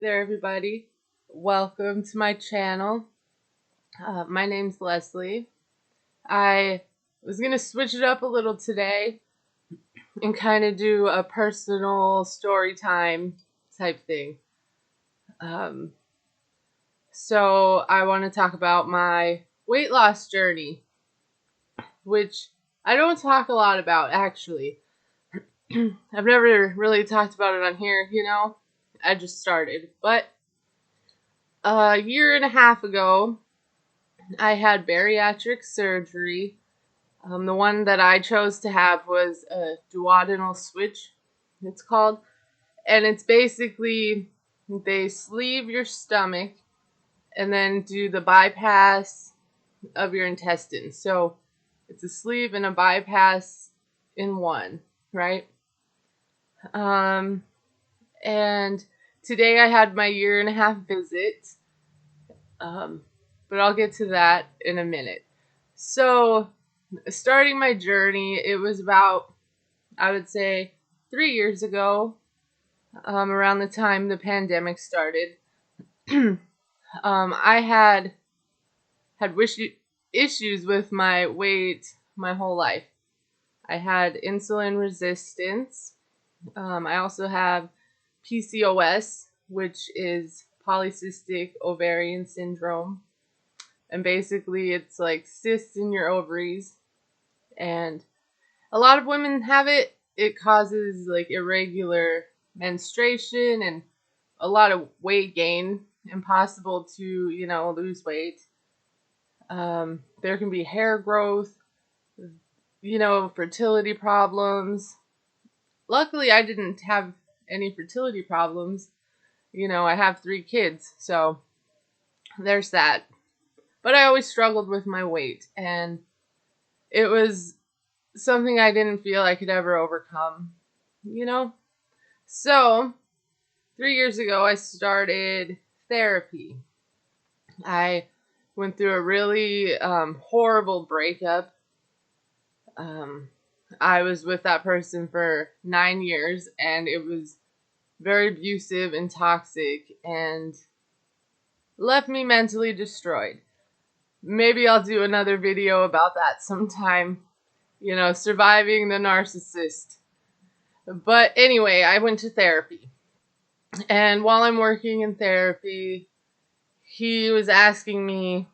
there, everybody. Welcome to my channel. My name's Leslie. I was going to switch it up a little today and kind of do a personal story time type thing. So I want to talk about my weight loss journey, which I don't talk a lot about, actually. I've never really talked about it on here, I just started. But a year and a half ago, I had bariatric surgery. The one that I chose to have was a duodenal switch, it's called. And it's basically, they sleeve your stomach and then do the bypass of your intestines. So it's a sleeve and a bypass in one, right? And today I had my year and a half visit. But I'll get to that in a minute. So, starting my journey, it was about, I would say, 3 years ago, around the time the pandemic started. I had issues with my weight my whole life. I had insulin resistance. I also have PCOS, which is polycystic ovarian syndrome. And basically, it's like cysts in your ovaries. And a lot of women have it. It causes like irregular menstruation and a lot of weight gain. Impossible to, lose weight. There can be hair growth, fertility problems. Luckily, I didn't have any fertility problems. I have 3 kids, so there's that. But I always struggled with my weight, and it was something I didn't feel I could ever overcome, So, 3 years ago, I started therapy. I went through a really horrible breakup. I was with that person for 9 years, and it was very abusive and toxic, and left me mentally destroyed. Maybe I'll do another video about that sometime, surviving the narcissist. But anyway, I went to therapy. And while I'm working in therapy, he was asking me,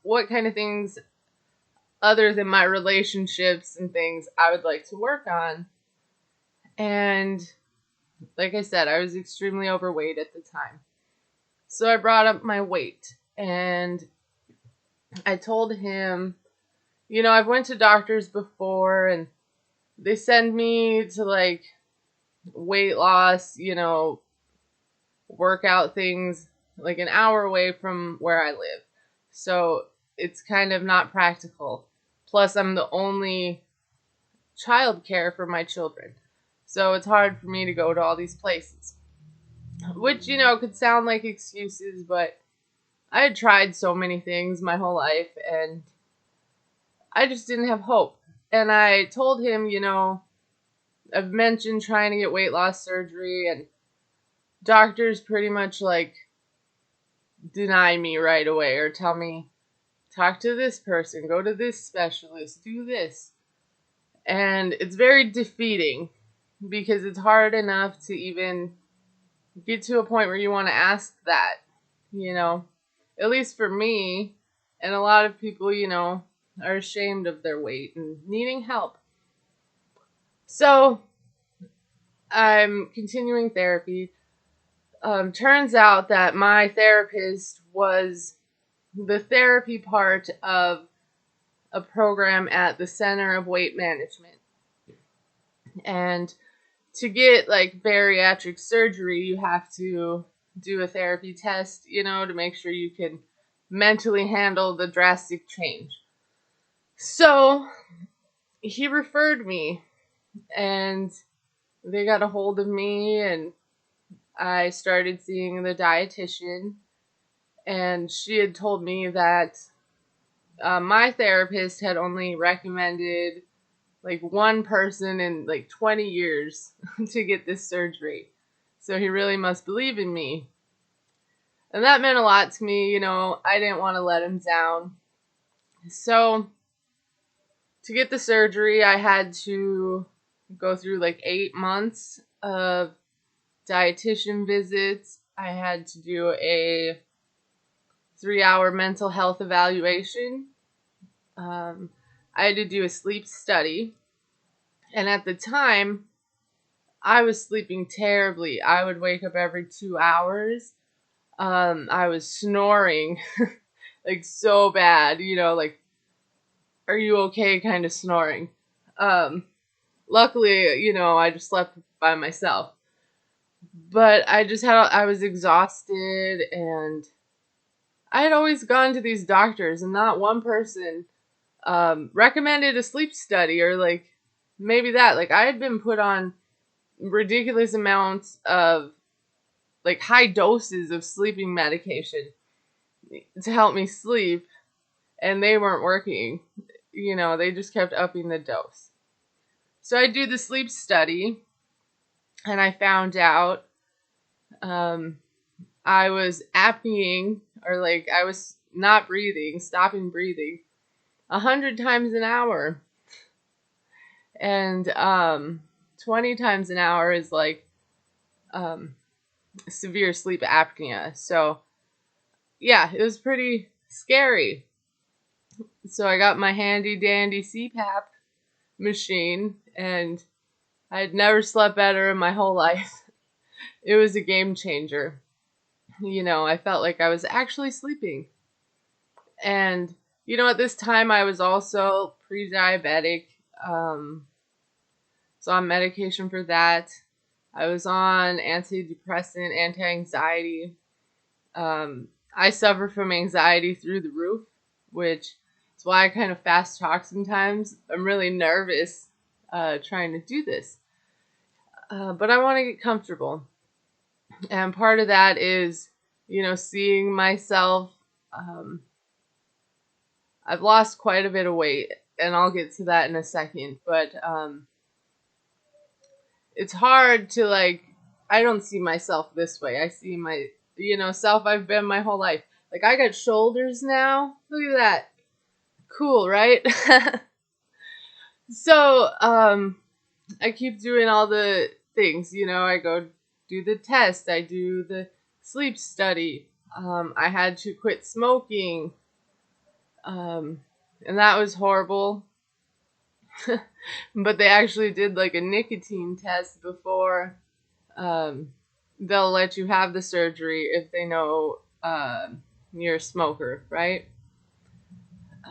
what kind of things other than my relationships and things I would like to work on. And like I said, I was extremely overweight at the time. So I brought up my weight, and I told him, I've went to doctors before, and they send me to like weight loss, workout things like an hour away from where I live. So it's kind of not practical. Plus, I'm the only childcare for my children. So it's hard for me to go to all these places. Which, could sound like excuses, but I had tried so many things my whole life, and I just didn't have hope. And I told him, I've mentioned trying to get weight loss surgery, and doctors pretty much like deny me right away or tell me, talk to this person, go to this specialist, do this. And it's very defeating because it's hard enough to even get to a point where you want to ask that, At least for me, and a lot of people, are ashamed of their weight and needing help. So I'm continuing therapy. Turns out that my therapist was the therapy part of a program at the Center of Weight Management. And to get like bariatric surgery, you have to do a therapy test, to make sure you can mentally handle the drastic change. So he referred me, and they got a hold of me, and I started seeing the dietitian, and she had told me that my therapist had only recommended like one person in like 20 years to get this surgery. So he really must believe in me. And that meant a lot to me. I didn't want to let him down. So to get the surgery, I had to go through like 8 months of dietitian visits. I had to do a 3-hour mental health evaluation. I had to do a sleep study. And at the time, I was sleeping terribly. I would wake up every 2 hours. I was snoring like so bad, like, are you okay kind of snoring. Luckily, I just slept by myself. But I was exhausted, and I had always gone to these doctors, and not one person recommended a sleep study, or like maybe that. Like, I had been put on ridiculous amounts of like high doses of sleeping medication to help me sleep, and they weren't working. They just kept upping the dose. So I do the sleep study, and I found out I was apneaing, or like I was not breathing, stopping breathing 100 times an hour. And 20 times an hour is like severe sleep apnea. So yeah, it was pretty scary. So I got my handy dandy CPAP machine, and I had never slept better in my whole life. It was a game changer. I felt like I was actually sleeping. And, at this time I was also pre-diabetic. So on medication for that. I was on antidepressant, anti-anxiety. I suffer from anxiety through the roof, which is why I kind of fast talk sometimes. I'm really nervous trying to do this. But I want to get comfortable. And part of that is, seeing myself. I've lost quite a bit of weight, and I'll get to that in a second. But it's hard to, like, I don't see myself this way. I see my, self I've been my whole life. Like, I got shoulders now. Look at that. Cool, right? So, I keep doing all the things, I go do the test. I do the sleep study. I had to quit smoking. And that was horrible. But they actually did like a nicotine test before they'll let you have the surgery if they know you're a smoker, right?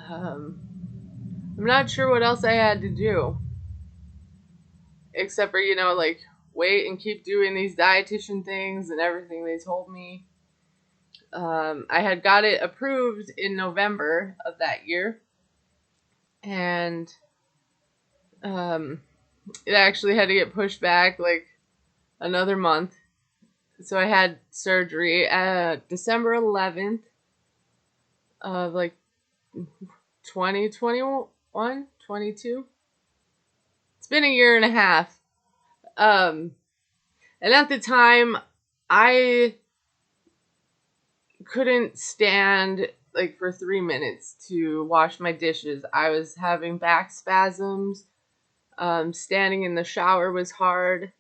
I'm not sure what else I had to do. Except for, like, wait and keep doing these dietitian things and everything they told me. I had got it approved in November of that year. And it actually had to get pushed back like another month. So I had surgery December 11th of like 2021, 22. It's been a year and a half. And at the time, I couldn't stand like for 3 minutes to wash my dishes. I was having back spasms. Standing in the shower was hard.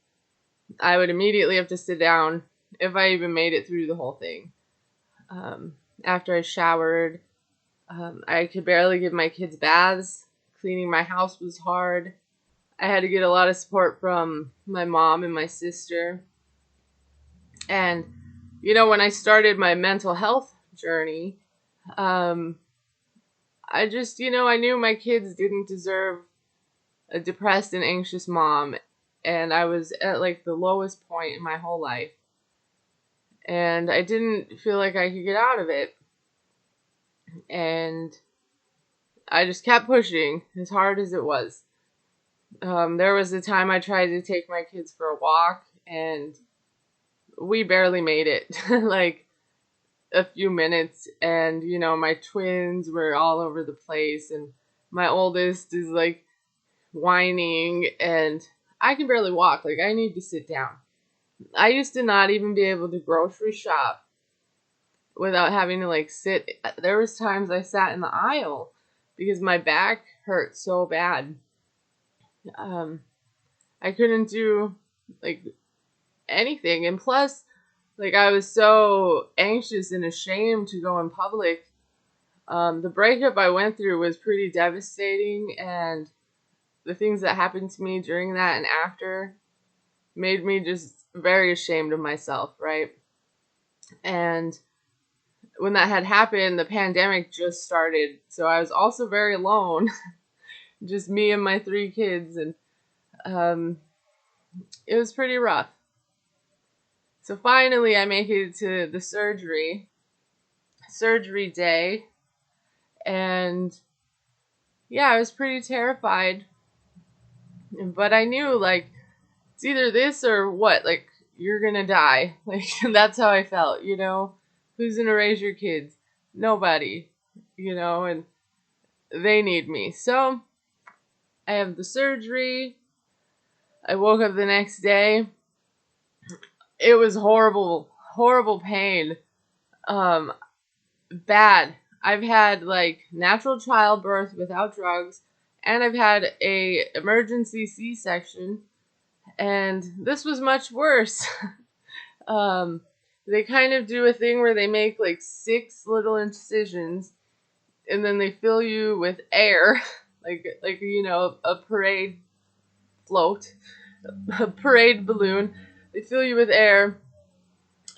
I would immediately have to sit down if I even made it through the whole thing. After I showered, I could barely give my kids baths. Cleaning my house was hard. I had to get a lot of support from my mom and my sister. And, when I started my mental health journey, I just, I knew my kids didn't deserve a depressed and anxious mom. And I was at like the lowest point in my whole life. And I didn't feel like I could get out of it. And I just kept pushing as hard as it was. There was a time I tried to take my kids for a walk, and we barely made it. Like a few minutes. And, my twins were all over the place. And my oldest is like whining, and I can barely walk. Like, I need to sit down. I used to not even be able to grocery shop without having to like sit. There was times I sat in the aisle because my back hurt so bad. Um, I couldn't do like anything, and plus, like I was so anxious and ashamed to go in public. The breakup I went through was pretty devastating, and the things that happened to me during that and after made me just very ashamed of myself, right? And when that had happened, the pandemic just started, so I was also very alone, just me and my 3 kids, and um, it was pretty rough. So finally, I make it to the surgery day, and yeah, I was pretty terrified, but I knew like it's either this or what, like you're gonna die, like that's how I felt, you know. Who's gonna raise your kids? Nobody, you know, and they need me. So I have the surgery. I woke up the next day. It was horrible, horrible pain. Um, Bad. I've had like natural childbirth without drugs, and I've had a emergency C-section, and this was much worse. um, they kind of do a thing where they make like 6 little incisions, and then they fill you with air, like you know, a parade float, a parade balloon. They fill you with air,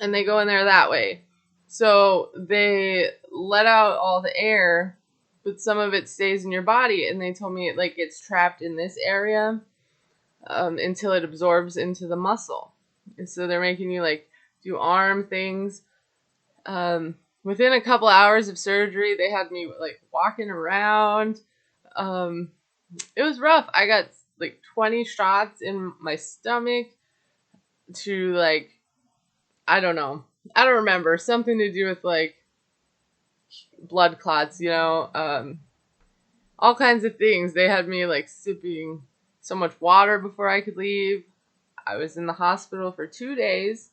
and they go in there that way. So they let out all the air, but some of it stays in your body, and they told me it like gets trapped in this area until it absorbs into the muscle. And so they're making you like do arm things. Within a couple hours of surgery, they had me like walking around. Um, it was rough. I got like 20 shots in my stomach to like, I don't know. I don't remember. Something to do with like blood clots, you know, all kinds of things. They had me like sipping so much water before I could leave. I was in the hospital for 2 days,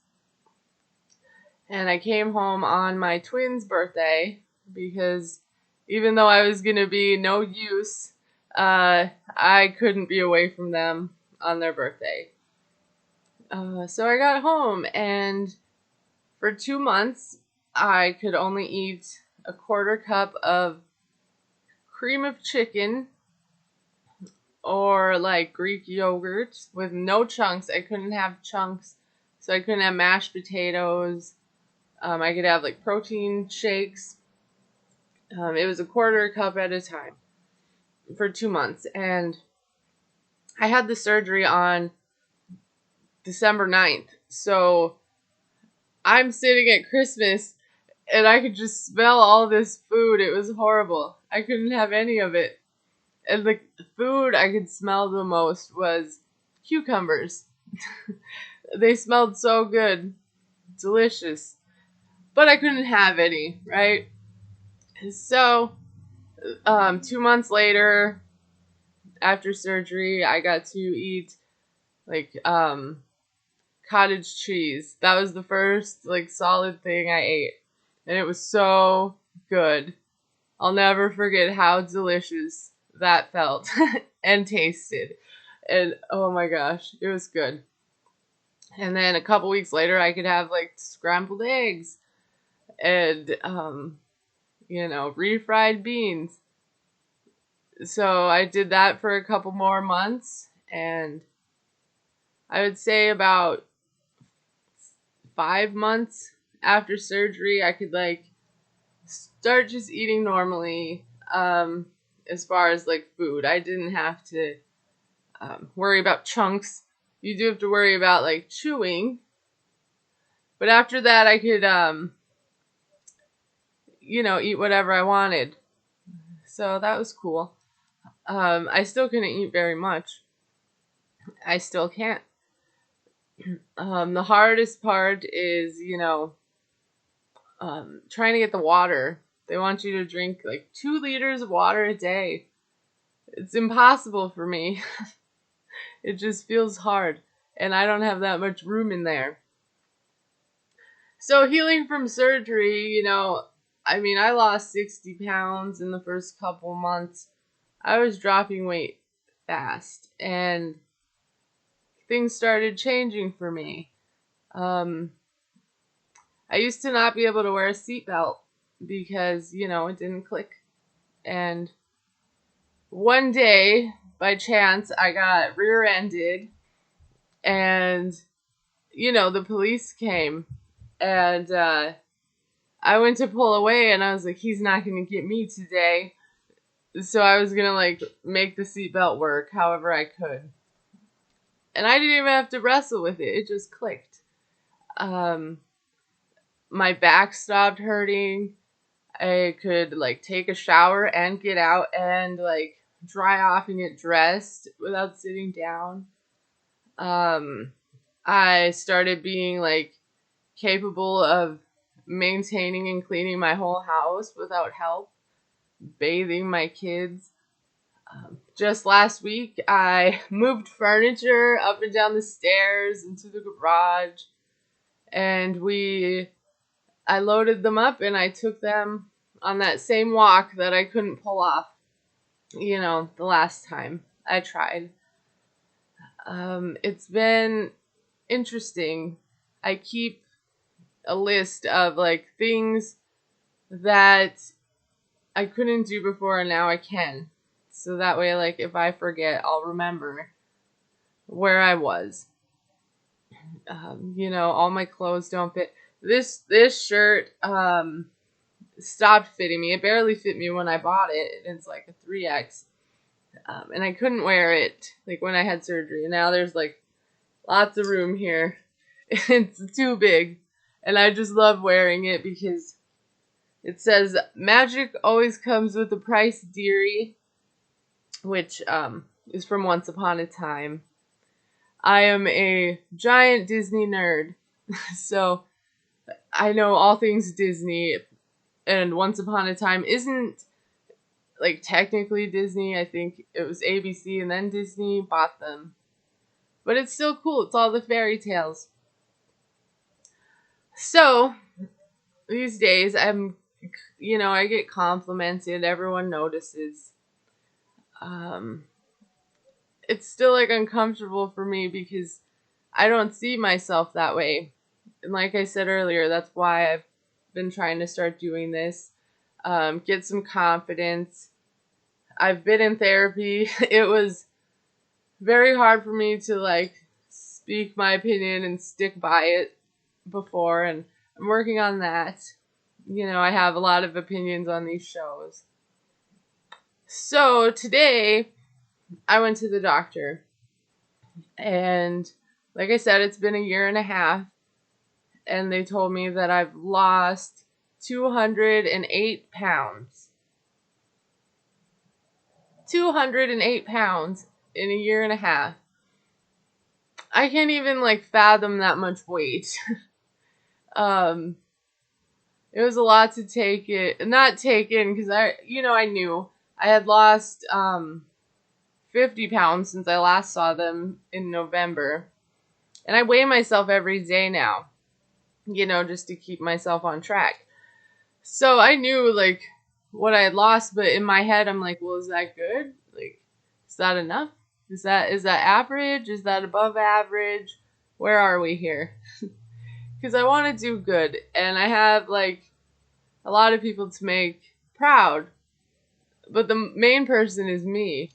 and I came home on my twins' birthday because even though I was going to be no use, I couldn't be away from them on their birthday. So I got home, and for 2 months, I could only eat a quarter cup of cream of chicken or like Greek yogurt with no chunks. I couldn't have chunks, so I couldn't have mashed potatoes. I could have like protein shakes. It was a quarter cup at a time for 2 months, and I had the surgery on December 9th. So I'm sitting at Christmas, and I could just smell all this food. It was horrible. I couldn't have any of it. And the food I could smell the most was cucumbers. They smelled so good, delicious, but I couldn't have any, right? So, 2 months later, after surgery, I got to eat like cottage cheese. That was the first like solid thing I ate, and it was so good. I'll never forget how delicious that felt and tasted. And oh my gosh, it was good. And then a couple weeks later, I could have like scrambled eggs and, refried beans. So I did that for a couple more months. And I would say about 5 months after surgery, I could like start just eating normally. As far as like food, I didn't have to worry about chunks. You do have to worry about like chewing, but after that, I could eat whatever I wanted. So that was cool. I still couldn't eat very much. I still can't. The hardest part is, trying to get the water. They want you to drink like 2 liters of water a day. It's impossible for me. It just feels hard. and I don't have that much room in there. So healing from surgery, I lost 60 pounds in the first couple months. I was dropping weight fast, and things started changing for me. I used to not be able to wear a seatbelt because, it didn't click. And one day, by chance, I got rear-ended, and, the police came, and I went to pull away, and I was like, he's not going to get me today. So I was going to, make the seatbelt work however I could. And I didn't even have to wrestle with it. It just clicked. My back stopped hurting. I could, take a shower and get out and, dry off and get dressed without sitting down. I started being, capable of maintaining and cleaning my whole house without help, bathing my kids. Just last week, I moved furniture up and down the stairs into the garage, and I loaded them up and I took them on that same walk that I couldn't pull off, the last time I tried. It's been interesting. I keep a list of things that I couldn't do before and now I can. So that way, if I forget, I'll remember where I was. All my clothes don't fit. This shirt stopped fitting me. It barely fit me when I bought it. It's a 3X. And I couldn't wear it when I had surgery. Now there's lots of room here. It's too big. And I just love wearing it because it says magic always comes with a price, dearie, which is from Once Upon a Time. I am a giant Disney nerd, so I know all things Disney, and Once Upon a Time isn't technically Disney. I think it was ABC and then Disney bought them. But it's still cool. It's all the fairy tales. So, these days I get complimented. Everyone notices. It's still uncomfortable for me because I don't see myself that way. And like I said earlier, that's why I've been trying to start doing this. Get some confidence. I've been in therapy. It was very hard for me to speak my opinion and stick by it before, and I'm working on that. I have a lot of opinions on these shows. So today I went to the doctor, and like I said, it's been a year and a half, and they told me that I've lost 208 pounds. 208 pounds in a year and a half. I can't even fathom that much weight. It was a lot to not take in because I knew I had lost 50 pounds since I last saw them in November. And I weigh myself every day now, just to keep myself on track. So I knew what I had lost, but in my head I'm well, is that good? Is that enough? Is that average? Is that above average? Where are we here? Because I want to do good, and I have a lot of people to make proud, but the main person is me.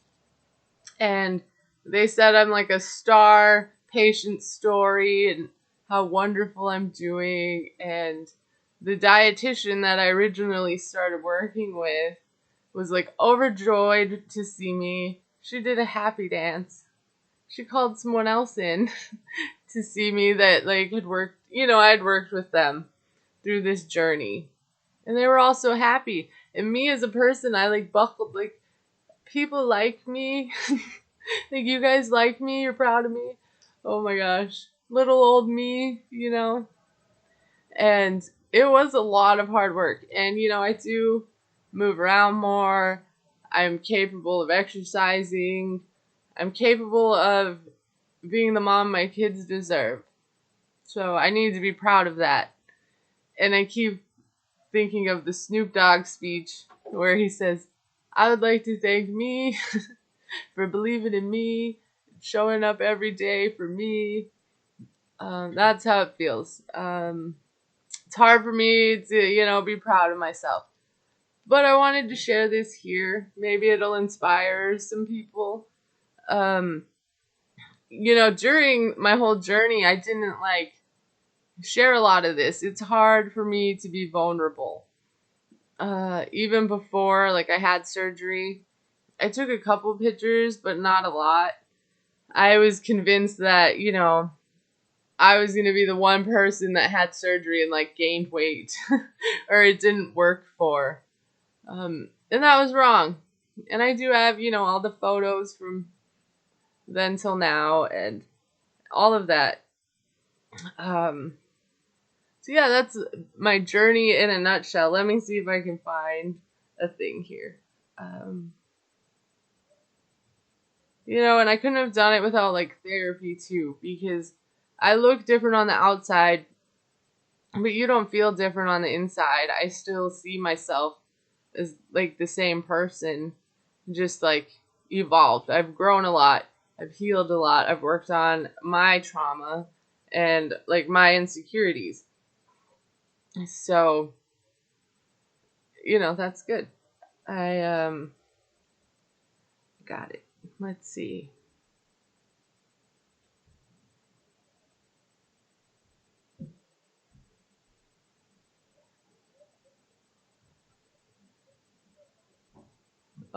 And they said I'm a star patient story and how wonderful I'm doing. And the dietitian that I originally started working with was overjoyed to see me. She did a happy dance. She called someone else in to see me that had worked, I'd worked with them through this journey. And they were all so happy. And me as a person, I buckled, people like me. You guys like me, you're proud of me. Oh my gosh. Little old me, And it was a lot of hard work. And, I do move around more. I'm capable of exercising. I'm capable of being the mom my kids deserve. So I need to be proud of that. And I keep thinking of the Snoop Dogg speech where he says, I would like to thank me for believing in me, showing up every day for me. That's how it feels. It's hard for me to, be proud of myself. But I wanted to share this here. Maybe it'll inspire some people. During my whole journey, I didn't share a lot of this. It's hard for me to be vulnerable. Even before I had surgery, I took a couple pictures, but not a lot. I was convinced that, I was going to be the one person that had surgery and gained weight or it didn't work for. And that was wrong. And I do have, all the photos from then till now and all of that. So yeah, that's my journey in a nutshell. Let me see if I can find a thing here. And I couldn't have done it without therapy too, because I look different on the outside, but you don't feel different on the inside. I still see myself as the same person, just evolved. I've grown a lot. I've healed a lot. I've worked on my trauma and my insecurities. So, that's good. I got it. Let's see.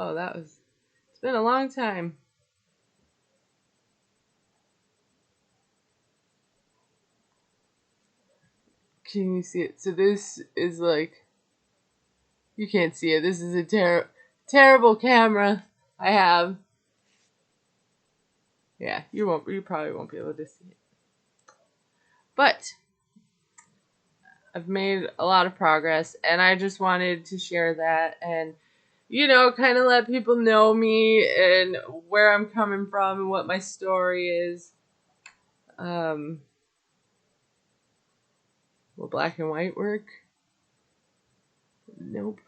Oh, it's been a long time. Can you see it? So this is you can't see it. This is a terrible camera I have. Yeah, you probably won't be able to see it. But I've made a lot of progress and I just wanted to share that and kind of let people know me and where I'm coming from and what my story is. Will black and white work? Nope.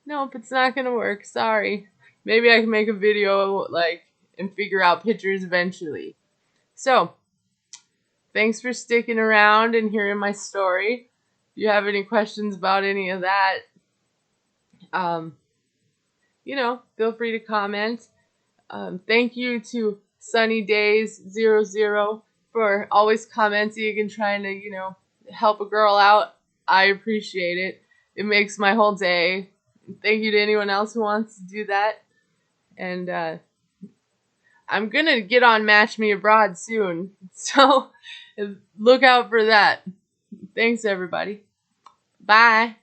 Nope, it's not gonna work. Sorry. Maybe I can make a video and figure out pictures eventually. So, thanks for sticking around and hearing my story. If you have any questions about any of that, feel free to comment. Thank you to Sunny Days 00 for always commenting and trying to, help a girl out. I appreciate it. It makes my whole day. Thank you to anyone else who wants to do that. And I'm going to get on Match Me Abroad soon. So look out for that. Thanks, everybody. Bye.